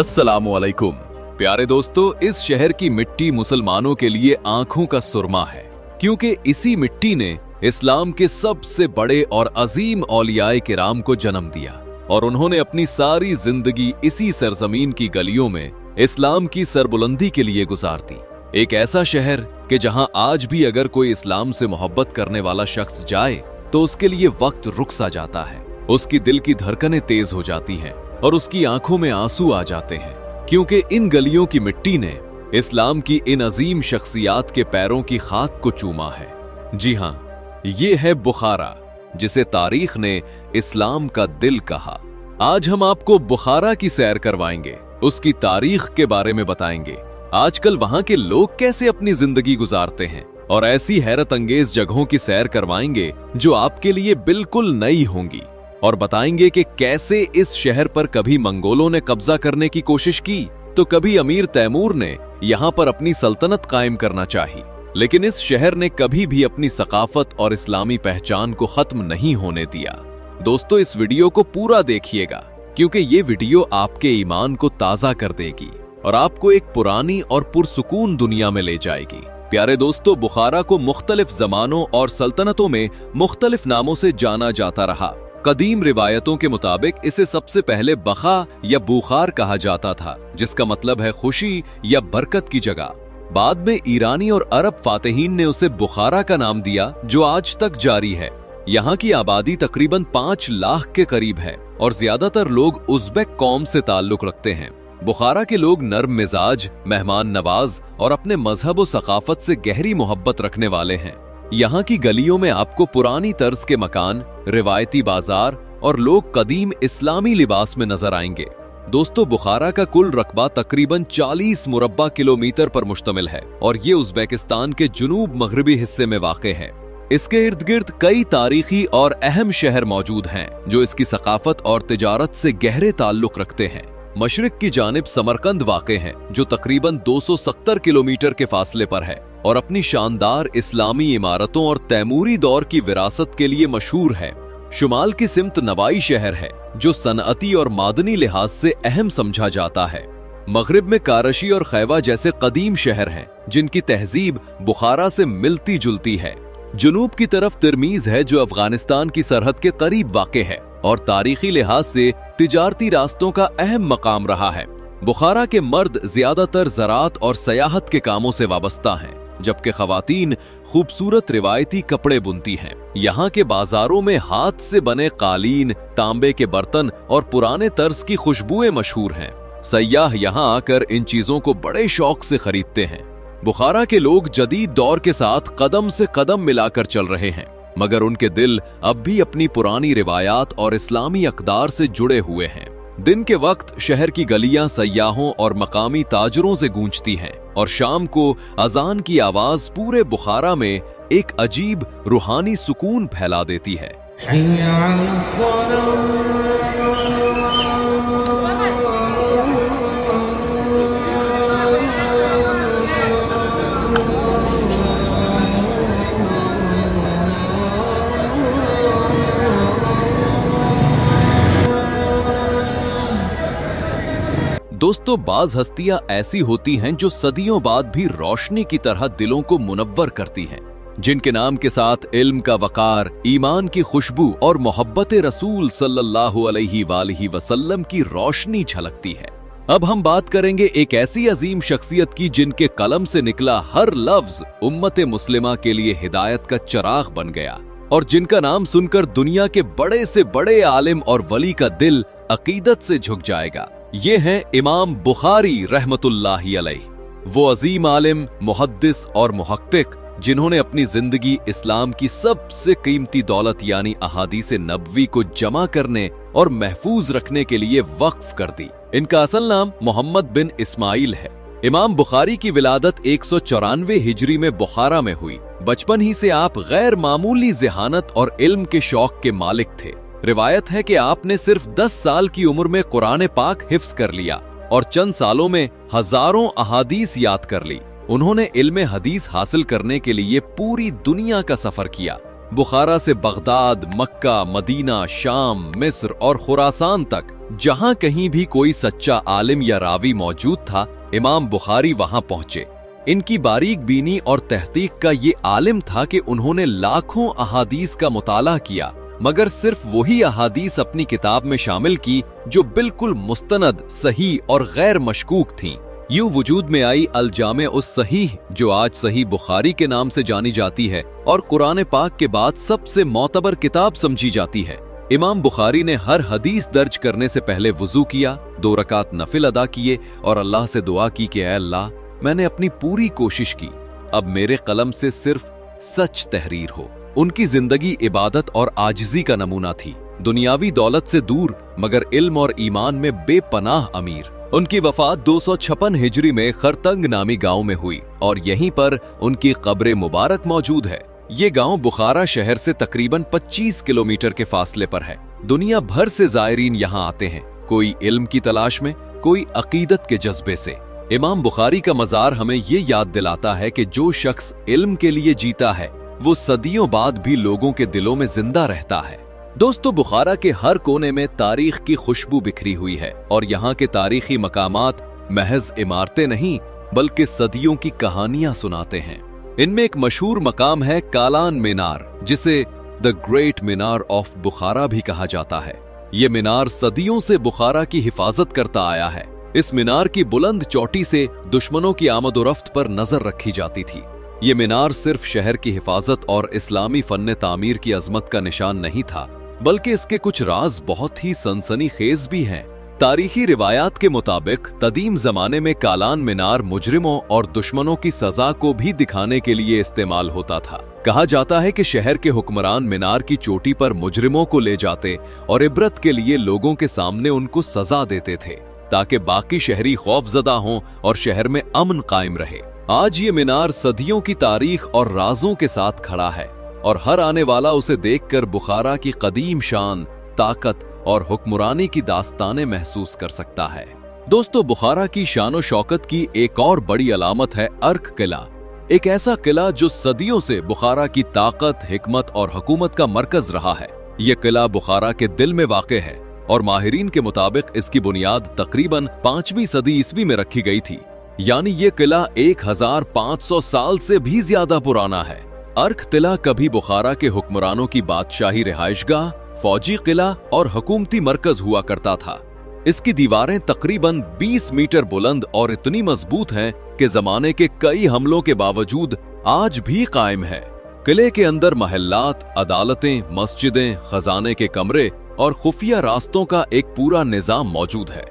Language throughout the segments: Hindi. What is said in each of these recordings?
अस्सलामुअलैकुम प्यारे दोस्तों, इस शहर की मिट्टी मुसलमानों के लिए आंखों का सुरमा है, क्योंकि इसी मिट्टी ने इस्लाम के सबसे बड़े और अजीम औलियाए किराम को जन्म दिया और उन्होंने अपनी सारी जिंदगी इसी सरजमीन की गलियों में इस्लाम की सरबुलंदी के लिए गुजार दी। एक ऐसा शहर कि जहां आज भी अगर कोई इस्लाम से मोहब्बत करने वाला शख्स जाए तो उसके लिए वक्त रुक सा जाता है, उसकी दिल की धड़कनें तेज हो जाती हैं और उसकी आंखों में आंसू आ जाते हैं, क्योंकि इन गलियों की मिट्टी ने इस्लाम की इन अजीम शख्सियात के पैरों की खाक को चूमा है। जी हां, ये है बुखारा, जिसे तारीख ने इस्लाम का दिल कहा। आज हम आपको बुखारा की सैर करवाएंगे, उसकी तारीख के बारे में बताएंगे, आजकल वहां के लोग कैसे अपनी जिंदगी गुजारते हैं और ऐसी हैरत अंगेज जगहों की सैर करवाएंगे जो आपके लिए बिल्कुल नई होंगी, और बताएंगे कि कैसे इस शहर पर कभी मंगोलों ने कब्जा करने की कोशिश की तो कभी अमीर तैमूर ने यहां पर अपनी सल्तनत कायम करना चाही, लेकिन इस शहर ने कभी भी अपनी सकाफत और इस्लामी पहचान को खत्म नहीं होने दिया। दोस्तों, इस वीडियो को पूरा देखिएगा, क्योंकि ये वीडियो आपके ईमान को ताजा कर देगी और आपको एक पुरानी और पुरसुकून दुनिया में ले जाएगी। प्यारे दोस्तों, बुखारा को मुख्तलिफ जमानों और सल्तनतों में मुख्तलिफ नामों से जाना जाता रहा। कदीम रिवायतों के मुताबिक इसे सबसे पहले बखा या बुखार कहा जाता था, जिसका मतलब है खुशी या बरकत की जगह। बाद में ईरानी और अरब फातिहीन ने उसे बुखारा का नाम दिया, जो आज तक जारी है। यहाँ की आबादी तकरीबन 5 लाख के करीब है और ज्यादातर लोग उज़्बेक कौम से ताल्लुक रखते हैं। बुखारा के लोग नर्म मिजाज, मेहमान नवाज और अपने मजहब और सकाफत से गहरी मोहब्बत रखने वाले हैं। यहाँ की गलियों में आपको पुरानी तर्ज के मकान, रिवायती बाजार और लोग कदीम इस्लामी लिबास में नजर आएंगे। दोस्तों, बुखारा का कुल रकबा तकरीबन 40 मुरब्बा किलोमीटर पर मुश्तमिल है और ये उज़्बेकिस्तान के जुनूब मगरबी हिस्से में वाक़े है। इसके इर्द गिर्द कई तारीखी और अहम शहर मौजूद हैं जो इसकी सकाफत और तिजारत से गहरे ताल्लुक रखते हैं। मशरिक की जानिब समरकंद वाक़े है, जो तकरीबन 270 किलोमीटर के फासले पर है और अपनी शानदार इस्लामी इमारतों और तैमूरी दौर की विरासत के लिए मशहूर है। शुमाल की सिमत नवाई शहर है, जो सनअती और मादनी लिहाज से अहम समझा जाता है। मगरिब में कारशी और खैवा जैसे कदीम शहर हैं, जिनकी तहजीब बुखारा से मिलती जुलती है। जुनूब की तरफ तिरमीज है, जो अफगानिस्तान की सरहद के करीब वाक़े है और तारीखी लिहाज से तिजारती रास्तों का अहम मकाम रहा है। बुखारा के मर्द ज्यादातर ज़राअत और सयाहत के कामों से वाबस्ता हैं, जबकि खवातीन खूबसूरत रिवायती कपड़े बुनती हैं। यहाँ के बाजारों में हाथ से बने कालीन, तांबे के बर्तन और पुराने तर्ज की खुशबुएं मशहूर हैं। सयाह यहाँ आकर इन चीजों को बड़े शौक से खरीदते हैं। बुखारा के लोग जदीद दौर के साथ कदम से कदम मिलाकर चल रहे हैं, मगर उनके दिल अब भी अपनी पुरानी रिवायात और इस्लामी अक़दार से जुड़े हुए हैं। दिन के वक्त शहर की गलियां सयाहों और मकामी ताजरों से गूंजती हैं और शाम को अजान की आवाज पूरे बुखारा में एक अजीब रूहानी सुकून फैला देती है। दोस्तों, बाज हस्तियां ऐसी होती हैं जो सदियों बाद भी रोशनी की तरह दिलों को मुनव्वर करती हैं, जिनके नाम के साथ इल्म का वकार, ईमान की खुशबू और मोहब्बत रसूल सल्लल्लाहु अलैहि वसल्लम की रोशनी झलकती है। अब हम बात करेंगे एक ऐसी अजीम शख्सियत की, जिनके कलम से निकला हर लफ्ज उम्मत मुस्लिमा के लिए हिदायत का चिराग बन गया और जिनका नाम सुनकर दुनिया के बड़े से बड़े आलिम और वली का दिल अकीदत से झुक जाएगा। ये हैं इमाम बुखारी रहमतुल्लाहि अलैह, वो अजीम आलिम, मुहद्दिस और मुहक्किक, जिन्होंने अपनी जिंदगी इस्लाम की सबसे कीमती दौलत यानी अहादीस नबवी को जमा करने और महफूज रखने के लिए वक्फ कर दी। इनका असल नाम मोहम्मद बिन इस्माइल है। इमाम बुखारी की विलादत 194 हिजरी में बुखारा में हुई। बचपन ही से आप गैर मामूली ज़हानत और इल्म के शौक के मालिक थे। रिवायत है कि आपने सिर्फ 10 साल की उम्र में कुरान पाक हिफ्ज कर लिया और चंद सालों में हजारों अहादीस याद कर ली। उन्होंने इल्म हदीस हासिल करने के लिए पूरी दुनिया का सफर किया बुखारा से बगदाद, मक्का, मदीना, शाम, मिस्र और खुरासान तक जहां कहीं भी कोई सच्चा आलिम या रावी मौजूद था, इमाम बुखारी वहां पहुंचे। इनकी बारीक बीनी और तहकीक का ये आलिम था कि उन्होंने लाखों अहादीस का मुताला किया, मगर सिर्फ वही अहादीस अपनी किताब में शामिल की जो बिल्कुल मुस्तनद, सही और गैर मशकूक थीं। यूं वजूद में आई अल जामे उस सहीह, जो आज सही बुखारी के नाम से जानी जाती है और कुरान पाक के बाद सबसे मोतबर किताब समझी जाती है। इमाम बुखारी ने हर हदीस दर्ज करने से पहले वुजू किया, 2 रकात नफिल अदा किए और अल्लाह से दुआ की कि ऐ अल्लाह, मैंने अपनी पूरी कोशिश की, अब मेरे कलम से सिर्फ सच तहरीर हो। उनकी जिंदगी इबादत और आजिजी का नमूना थी। दुनियावी दौलत से दूर मगर इल्म और ईमान में बेपनाह अमीर। उनकी वफात 256 हिजरी में खरतंग नामी गांव में हुई और यहीं पर उनकी कब्र मुबारक मौजूद है। ये गांव बुखारा शहर से तकरीबन 25 किलोमीटर के फासले पर है। दुनिया भर से जायरीन यहाँ आते हैं, कोई इल्म की तलाश में, कोई अकीदत के जज्बे से। इमाम बुखारी का मजार हमें ये याद दिलाता है कि जो शख्स इल्म के लिए जीता है वो सदियों बाद भी लोगों के दिलों में जिंदा रहता है। दोस्तों, बुखारा के हर कोने में तारीख की खुशबू बिखरी हुई है और यहाँ के तारीखी मकामात महज इमारतें नहीं बल्कि सदियों की कहानियां सुनाते हैं। इनमें एक मशहूर मकाम है कालान मीनार, जिसे द ग्रेट मीनार ऑफ बुखारा भी कहा जाता है। ये मीनार सदियों से बुखारा की हिफाजत करता आया है। इस मीनार की बुलंद चोटी से दुश्मनों की आमदोरफ्त पर नजर रखी जाती थी। ये मीनार सिर्फ शहर की हिफाजत और इस्लामी फन्ने तामीर की अजमत का निशान नहीं था, बल्कि इसके कुछ राज बहुत ही सनसनीखेज भी हैं। तारीखी रिवायात के मुताबिक कदीम जमाने में कालान मीनार मुजरिमों और दुश्मनों की सजा को भी दिखाने के लिए इस्तेमाल होता था। कहा जाता है कि शहर के हुक्मरान मीनार की चोटी पर मुजरिमों को ले जाते और इबरत के लिए लोगों के सामने उनको सजा देते थे, ताकि बाकी शहरी खौफजदा हों और शहर में अमन कायम रहे। आज ये मीनार सदियों की तारीख और राजों के साथ खड़ा है और हर आने वाला उसे देखकर बुखारा की कदीम शान, ताकत और हुक्मरानी की दास्तानें महसूस कर सकता है। दोस्तों, बुखारा की शानो शौकत की एक और बड़ी अलामत है अर्क किला। एक ऐसा किला जो सदियों से बुखारा की ताकत, हिकमत और हुकूमत का मरकज रहा है। यह किला बुखारा के दिल में वाक़े है और माहिरीन के मुताबिक इसकी बुनियाद तकरीबन 5वीं सदी ईस्वी में रखी गई थी। यानी ये किला 1500 साल से भी ज्यादा पुराना है। अर्क किला कभी बुखारा के हुक्मरानों की बादशाही रिहाइशगाह, फौजी किला और हुकूमती मरकज हुआ करता था। इसकी दीवारें तकरीबन 20 मीटर बुलंद और इतनी मजबूत हैं कि जमाने के कई हमलों के बावजूद आज भी कायम है। किले के अंदर महल्लात, अदालतें, मस्जिदें, खजाने के कमरे और खुफिया रास्तों का एक पूरा निजाम मौजूद है।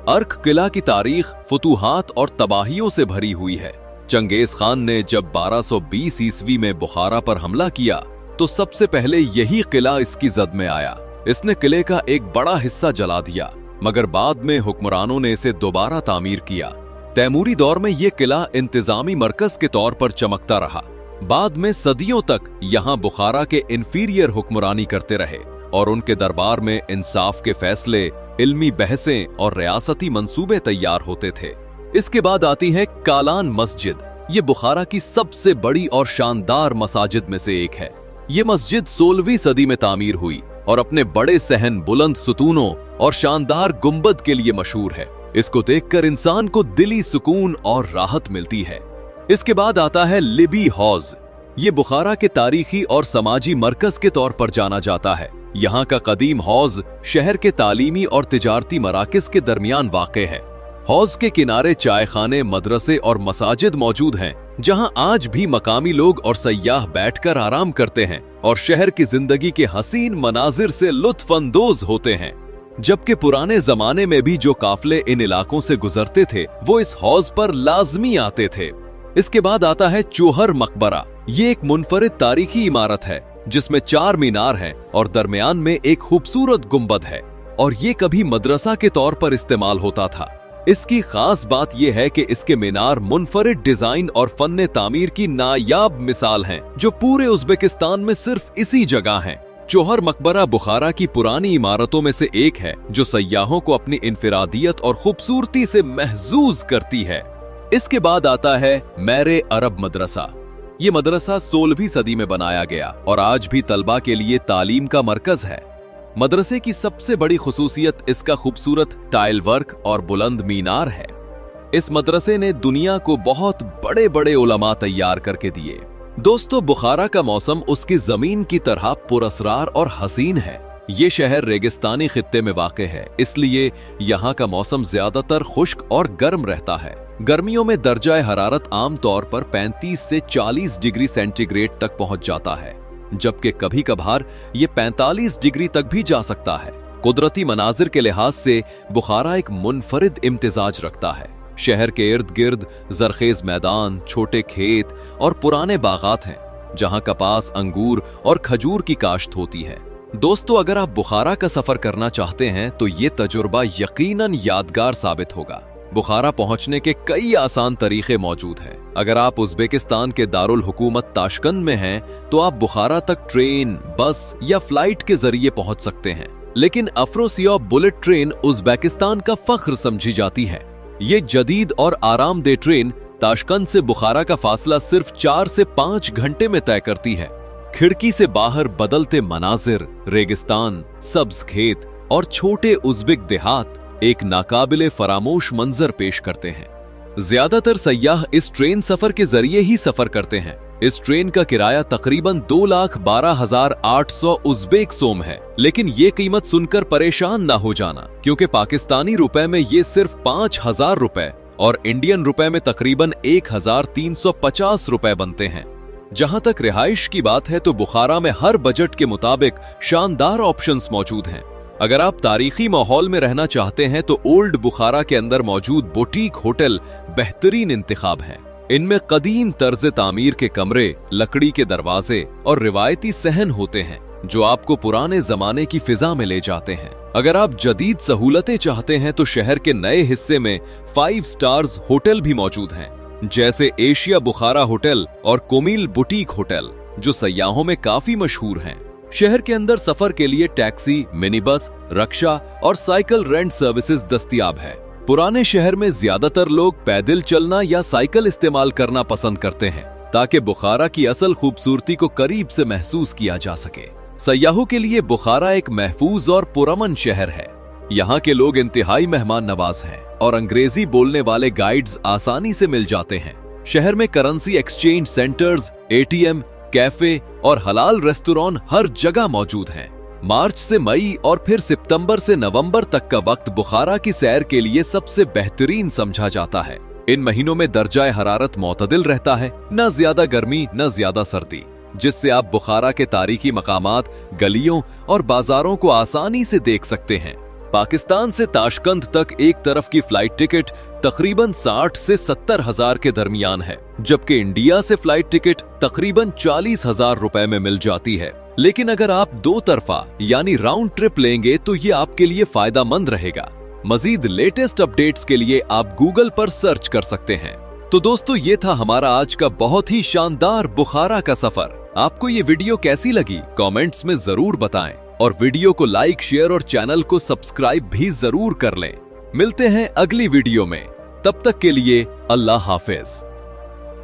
अर्क किला की तारीख फुतूहात और तबाहियों से भरी हुई है। चंगेज खान ने जब 1220 ईस्वी में बुखारा पर हमला किया तो सबसे पहले यही किला इसकी जद में आया। इसने किले का एक बड़ा हिस्सा जला दिया, मगर बाद में हुक्मरानों ने इसे दोबारा तामीर किया। तैमूरी दौर में यह किला इंतजामी मरकज के तौर पर चमकता रहा। बाद में सदियों तक यहाँ बुखारा के इंफीरियर हुक्मरानी करते रहे और उनके दरबार में इंसाफ के फैसले, इल्मी बहसें और रियासती मंसूबे तैयार होते थे। इसके बाद आती है कालान मस्जिद। ये बुखारा की सबसे बड़ी और शानदार मसाजिद में से एक है। ये मस्जिद 16वीं सदी में तामीर हुई और अपने बड़े सहन, बुलंद सुतूनों और शानदार गुंबद के लिए मशहूर है। इसको देखकर इंसान को दिली सुकून और राहत मिलती है। इसके बाद आता है लिबी हौज। ये बुखारा के तारीखी और समाजी मरकज के तौर पर जाना जाता है। यहाँ का कदीम हौज शहर के तालीमी और तिजारती मराकिज के दरमियान वाक़े है। हौज के किनारे चायखाने, मदरसे और मसाजिद मौजूद हैं, जहाँ आज भी मकामी लोग और सयाह बैठकर आराम करते हैं और शहर की जिंदगी के हसीन मनाजिर से लुत्फ अंदोज होते हैं। जबकि पुराने जमाने में भी जो काफले इन इलाकों से गुजरते थे वो इस हौज पर लाजमी आते थे। इसके बाद आता है चोहर मकबरा। ये एक मुनफरिद तारीखी इमारत है जिसमें 4 मीनार हैं और दरमियान में एक खूबसूरत गुंबद है और ये कभी मदरसा के तौर पर इस्तेमाल होता था। इसकी खास बात यह है कि इसके मीनार मुनफरिद डिजाइन और फन्ने तामीर की नायाब मिसाल हैं, जो पूरे उज़्बेकिस्तान में सिर्फ इसी जगह हैं। चोहर मकबरा बुखारा की पुरानी इमारतों में से एक है जो सयाहों को अपनी इनफिरादियत और खूबसूरती से महजूज करती है। इसके बाद आता है मैरे अरब मदरसा। ये मदरसा 16वीं सदी में बनाया गया और आज भी तलबा के लिए तालीम का मरकज है। मदरसे की सबसे बड़ी खुसूसियत इसका खूबसूरत टाइल वर्क और बुलंद मीनार है। इस मदरसे ने दुनिया को बहुत बड़े बड़े उलमा तैयार करके दिए। दोस्तों, बुखारा का मौसम उसकी जमीन की तरह पुरअसरार और हसीन है। ये शहर रेगिस्तानी खित्ते में वाक़े है, इसलिए यहाँ का मौसम ज्यादातर खुश्क और गर्म रहता है। गर्मियों में दर्जा हरारत आम तौर पर 35 से 40 डिग्री सेंटीग्रेड तक पहुंच जाता है, जबकि कभी कभार ये 45 डिग्री तक भी जा सकता है। कुदरती मनाजिर के लिहाज से बुखारा एक मुनफरिद इम्तिजाज रखता है। शहर के इर्द गिर्द जरखेज मैदान, छोटे खेत और पुराने बागात हैं, जहां कपास, अंगूर और खजूर की काश्त होती है। दोस्तों, अगर आप बुखारा का सफर करना चाहते हैं तो ये तजुर्बा यकीनन यादगार साबित होगा। बुखारा पहुंचने के कई आसान तरीके मौजूद हैं। अगर आप उज़्बेकिस्तान के दारुल हुकूमत ताशकंद में हैं तो आप बुखारा तक ट्रेन, बस या फ्लाइट के जरिए पहुंच सकते हैं। लेकिन अफरोसियाब बुलेट ट्रेन उज़्बेकिस्तान का फख्र समझी जाती है। ये जदीद और आरामदेह ट्रेन ताशकंद से बुखारा का फासला सिर्फ 4 से 5 घंटे में तय करती है। खिड़की से बाहर बदलते मनाजिर, रेगिस्तान, सब्ज खेत और छोटे उज़्बेक देहात एक नाकाबिले फरामोश मंजर पेश करते हैं। ज्यादातर सयाह इस ट्रेन सफर के जरिए ही सफर करते हैं। इस ट्रेन का किराया तकरीबन 2,12,800 उज़्बेक सोम है, लेकिन ये कीमत सुनकर परेशान ना हो जाना, क्योंकि पाकिस्तानी रुपए में ये सिर्फ 5,000 रुपए और इंडियन रुपए में तकरीबन 1,350 रुपए बनते हैं। जहां तक रिहाइश की बात है तो बुखारा में हर बजट के मुताबिक शानदार ऑप्शंस मौजूद हैं। अगर आप तारीखी माहौल में रहना चाहते हैं तो ओल्ड बुखारा के अंदर मौजूद बुटीक होटल बेहतरीन इंतखाब है। इनमें कदीम तर्ज तामीर के कमरे, लकड़ी के दरवाजे और रिवायती सहन होते हैं, जो आपको पुराने जमाने की फिजा में ले जाते हैं। अगर आप जदीद सहूलतें चाहते हैं तो शहर के नए हिस्से में 5 स्टार्स होटल भी मौजूद हैं, जैसे एशिया बुखारा होटल और कोमिल बुटीक होटल, जो सयाहों में काफी मशहूर हैं। शहर के अंदर सफर के लिए टैक्सी, मिनी बस, रक्षा और साइकिल रेंट सर्विसेज दस्तयाब है। पुराने शहर में ज्यादातर लोग पैदल चलना या साइकिल इस्तेमाल करना पसंद करते हैं, ताकि बुखारा की असल खूबसूरती को करीब से महसूस किया जा सके। सयाहों के लिए बुखारा एक महफूज और पुरअमन शहर है। यहाँ के लोग इंतहाई मेहमान नवाज हैं और अंग्रेजी बोलने वाले गाइड्स आसानी से मिल जाते हैं। शहर में currency exchange centres, ATM, cafe और हलाल रेस्टोरेंट हर जगह मौजूद हैं। मार्च से मई और फिर सितंबर से नवंबर तक का वक्त बुखारा की सैर के लिए सबसे बेहतरीन समझा जाता है। इन महीनों में दर्जा हरारत मोतदिल रहता है, न ज्यादा गर्मी न ज्यादा सर्दी, जिससे आप बुखारा के तारीखी मकामात, गलियों और बाजारों को आसानी से देख सकते हैं। पाकिस्तान से ताशकंद तक एक तरफ की फ्लाइट टिकट तकरीबन 60 से 70 हजार के दरमियान है, जबकि इंडिया से फ्लाइट टिकट तकरीबन 40,000 रुपए में मिल जाती है। लेकिन अगर आप 2 तरफा यानी राउंड ट्रिप लेंगे तो ये आपके लिए फायदेमंद रहेगा। मजीद लेटेस्ट अपडेट्स के लिए आप गूगल पर सर्च कर सकते हैं। तो दोस्तों, ये था हमारा आज का बहुत ही शानदार बुखारा का सफर। आपको ये वीडियो कैसी लगी कमेंट्स में जरूर बताएं और वीडियो को लाइक, शेयर और चैनल को सब्सक्राइब भी जरूर कर लें। मिलते हैं अगली वीडियो में, तब तक के लिए अल्लाह हाफिज।